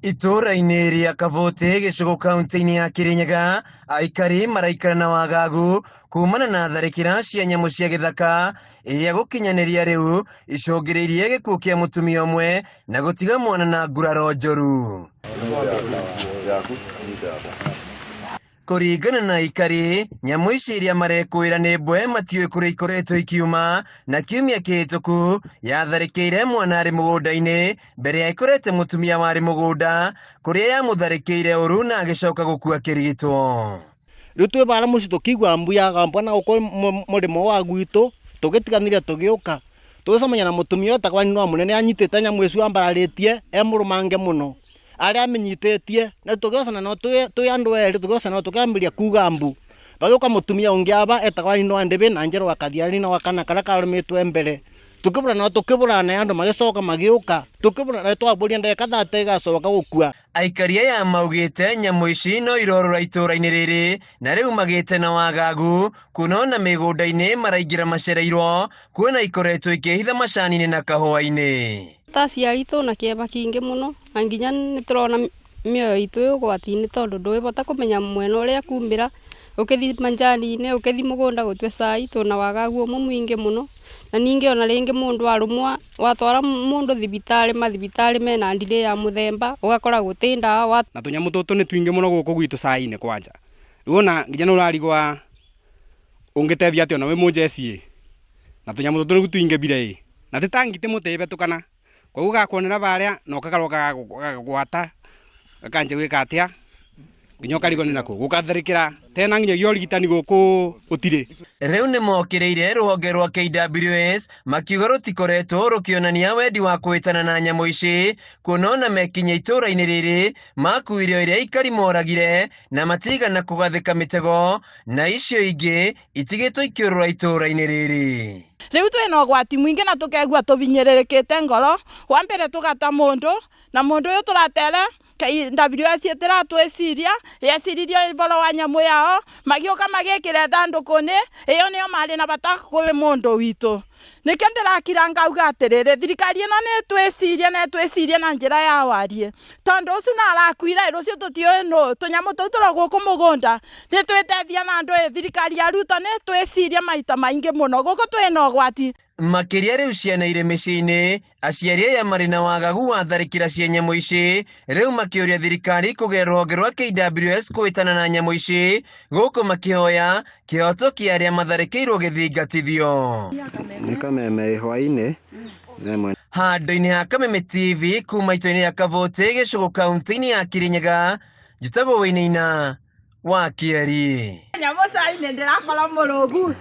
Itũra-inĩ rĩa Kavote gĩcigo kaunti-inĩ ya Kirinyaga, aikari maraikara na wagagu kumana na tharĩkĩra cia nyamũ cia gĩthaka iria gũkinyanĩria rĩu icũngĩrĩirie gĩkuũ kĩa mũtumia ũmwe na gũtiga mwana na nguraro njoru. Kũringana na aikari, nyamũ ici iria marekũĩra nĩ mbwe matiũĩ kũrĩa ikoretwo ikiuma, na kiumia kĩhĩtũku yatharĩkĩire mwana arĩ mũgũnda-inĩ mbere ya ĩkorete mũtumia warĩ mũgũnda, kũrĩa yamũtharĩkĩire ũru na agĩcoka gũkua akĩrigitwo. Rĩu twĩ bara mũciĩ tũkĩigua mbu yagamba na gũkũ mũrĩmo wa gwitũ, tũgĩtiganire tũgĩũka tũgĩcemania na mũtumia ũyũ takwani no mũnene anyitĩte nyamũ icio ambararĩtie mũrũmange mũno. Arĩa amenyitĩtie na tũgĩocana no twĩ andũ erĩ tũgĩocana tũkĩambĩrĩria kuga mbu. Bagĩũka mũtumia ũngĩ aba etakwani no Ndebe na Njerũ wa Kathiari na wakana karĩa karũmĩtwe mbere. Tũkĩbũrana andũ magĩcoka magĩũka. Tũkĩbũrana twambũria ndagĩka 30 igacoka gũkua. Aikari aya maugĩte nyamũ ici no irorũra itũra-inĩ rĩrĩ na rĩu magĩte na wagagu kuona ona mĩgũnda-inĩ maraingĩra macereirwo kuona ikoretwo ikĩhitha macani-inĩ na kahũa-inĩ. Taciari twĩna kĩeba kĩingĩ mũno na nginya nĩtũrona mĩoyo itũ ĩ ũgwati-inĩ tondũ ndũngĩbota kũmenya mwena ũrĩa kumĩra, ũkĩthi manjani-inĩ ũkĩthi mũgũnda gũtue cai, twĩna wagagu ũmwe mũingĩ mũno. Na ningĩ ona rĩngĩ mũndũ arũmwa watwara mũndũ thibitarĩ, mathibitarĩ mena ndirĩ ya mũthemba ũgakora gũtĩ ndawa. Na tũnyamũ tũtũ nĩ twingĩ mũno gũkũ gwitũ cai-inĩ kwanja. Rĩu ona nginya nĩ ũrarigwa ũngĩtethia atĩa ona wĩ mũjeci na tũnyamũ tũtũ nĩ twingĩ bire na tĩtangĩte mũtebe tũkana. Koguo gakuonera barĩa no kagaroka gagwata gakanje gwĩka atĩa nginya ũkarigwo nĩ nakũ gũkatharĩkĩra tena nginyagia ũrigitani gũkũ ũtirĩ. Rĩu nĩ mokĩrĩire rũhonge rwa KWS makiuga rũtikoretwo rũkĩonania wendi wa kũhĩtana na nyamũ ici kuona ona mekinya itũra-inĩ rĩrĩ makuire iria aikari moragire na matigana kũgathĩka mĩtego na icio ingĩ itigĩtwo ikĩũrũra itũra-inĩ rĩrĩ. Rĩu twĩna ũgwati mũingĩ na tũkegua tũbinyĩrĩrĩkĩte ngoro. Wa mbere tũgata mũndũ na mũndũ ũyũ tũratere KWS ĩtiratwĩciria yeciririe iboro wa nyamũ yao magĩũka magĩkĩre thandũkũ-inĩ ĩyo nĩyo marĩ na bata kwĩ mũndũ witũ. Nĩkĩo ndĩrakira ngauga atĩrĩrĩ thirikari ĩno nĩtwĩcirie na njĩra ya warie tondũ ũcio narakuire rũciũ tũtiũĩ nũ. Tũnyamũ tũu tũrĩ gũkũ mũgũnda nĩtwĩtethia na andũ thirikari ya Ruto nĩtwĩcirie maita maingĩ mũno gũkũ twĩna ũgwati. Makĩria rĩu ciana irĩ mĩciĩ-inĩ, aciari aya marĩ na wagagu wa tharĩkĩra cia nyamũ ici rĩu makĩũria thirikari kũgerera rũhonge rwa KWS kũhĩtana na nyamũ ici gũkũ makĩhoya kĩhoto kĩa arĩa matharĩkĩirwo gĩthingatithio. Nĩ Kameme hwainĩ. Handũ-inĩ ha Kameme TV kuma itũra-inĩ rĩa Kavote gĩcigo kaunti-inĩ ya Kirinyaga, njĩtagwo Wĩinaina wa Kĩari. Nyamũ cai nĩ ndĩrakora mũrũgu.